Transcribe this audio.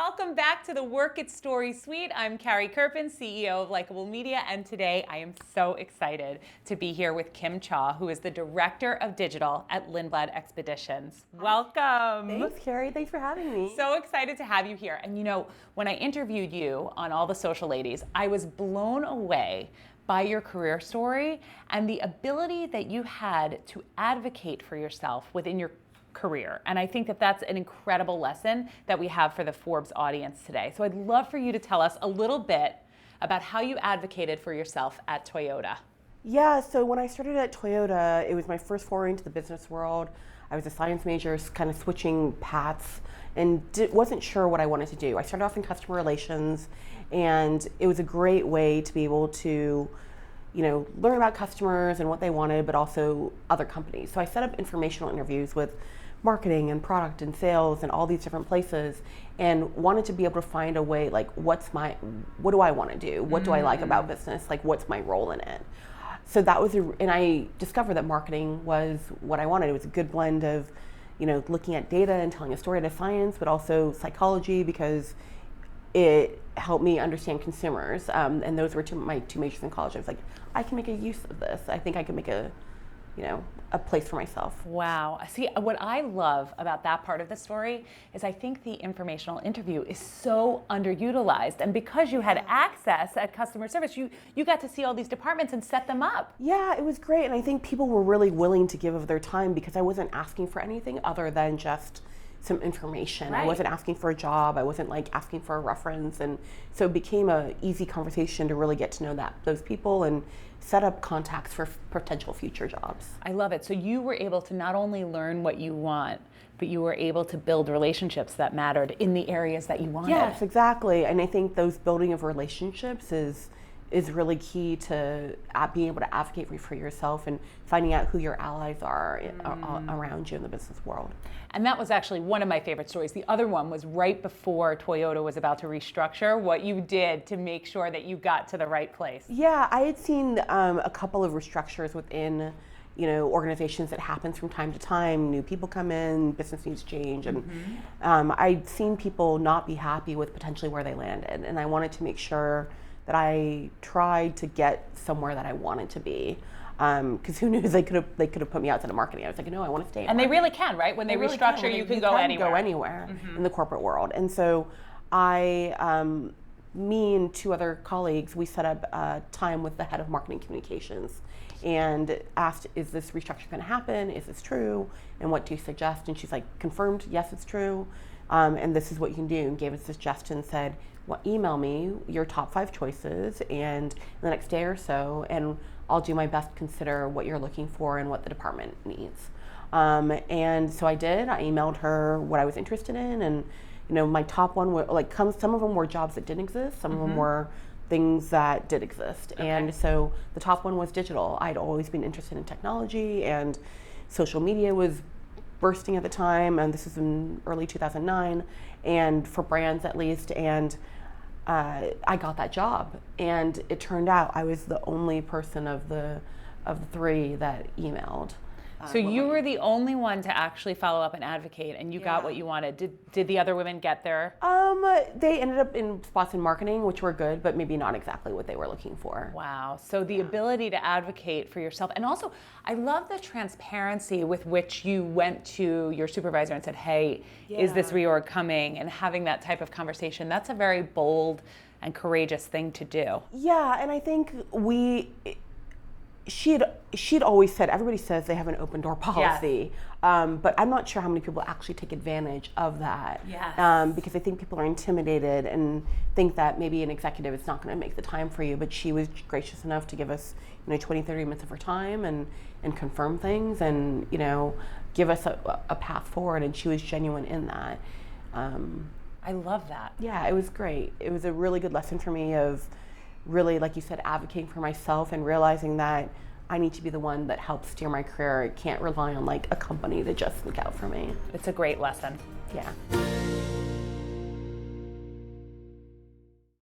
Welcome back to the Work It Story Suite. I'm Carrie Kirpin, CEO of Likeable Media, and today I am so excited to be here with Kyaw, who is the Director of Digital at Lindblad Expeditions. Welcome. Thanks, Carrie. Thanks for having me. So excited to have you here. And you know, when I interviewed you on All the Social Ladies, I was blown away by your career story and the ability that you had to advocate for yourself within your career. And I think that that's an incredible lesson that we have for the Forbes audience today. So I'd love for you to tell us a little bit about how you advocated for yourself at Toyota. Yeah, so when I started at Toyota, it was my first foray into the business world. I was a science major, kind of switching paths, and wasn't sure what I wanted to do. I started off in customer relations, and it was a great way to be able to learn about customers and what they wanted, but also other companies. So I set up informational interviews with marketing and product and sales and all these different places, and wanted to be able to find a way, like, what do I want to do? What do I like about business? Like, what's my role in it? So that was, and I discovered that marketing was what I wanted. It was a good blend of, looking at data and telling a story out of science, but also psychology, because it helped me understand consumers. And those were my two majors in college. I was like, I can make a use of this. I think I can make a place for myself. Wow. See, what I love about that part of the story is I think the informational interview is so underutilized. And because you had access at customer service, you got to see all these departments and set them up. Yeah, it was great. And I think people were really willing to give of their time because I wasn't asking for anything other than just some information. Right. I wasn't asking for a job. I wasn't asking for a reference. And so it became an easy conversation to really get to know those people and set up contacts for potential future jobs. I love it. So you were able to not only learn what you want, but you were able to build relationships that mattered in the areas that you wanted. Yes, exactly. And I think those building of relationships is really key to being able to advocate for yourself and finding out who your allies are around you in the business world. And that was actually one of my favorite stories. The other one was right before Toyota was about to restructure, what you did to make sure that you got to the right place. Yeah, I had seen a couple of restructures within organizations that happens from time to time. New people come in, business needs change, and I'd seen people not be happy with potentially where they landed, and I wanted to make sure that I tried to get somewhere that I wanted to be. Because who knew they could have put me outside of marketing. I was like, no, I want to stay. And they really can, right? When they really restructure, you can go anywhere. Go anywhere in the corporate world. And so me and two other colleagues, we set up a time with the head of marketing communications and asked, is this restructure going to happen? Is this true? And what do you suggest? And she's like, confirmed, yes, it's true. And this is what you can do. And gave us a suggestion, said, well, email me your top 5 choices, and the next day or so, and I'll do my best to consider what you're looking for and what the department needs. And so I did. I emailed her what I was interested in, and my top one were some of them were jobs that didn't exist, some of them were things that did exist. Okay. And so the top one was digital. I'd always been interested in technology, and social media was bursting at the time, and this was in early 2009, and for brands at least, and I got that job, and it turned out I was the only person of the 3 that emailed. So you were the only one to actually follow up and advocate, and you got what you wanted. Did the other women get there? They ended up in spots in marketing, which were good, but maybe not exactly what they were looking for. Wow. So the ability to advocate for yourself, and also I love the transparency with which you went to your supervisor and said, hey, is this reorg coming? And having that type of conversation, that's a very bold and courageous thing to do. Yeah, and I think she'd always said, everybody says they have an open door policy, but I'm not sure how many people actually take advantage of that. Yes. Because I think people are intimidated and think that maybe an executive is not going to make the time for you, but she was gracious enough to give us 20, 30 minutes of her time and confirm things and give us a path forward, and she was genuine in that. I love that. Yeah, it was great. It was a really good lesson for me of really, like you said, advocating for myself and realizing that I need to be the one that helps steer my career. I can't rely on a company to just look out for me. It's a great lesson. Yeah.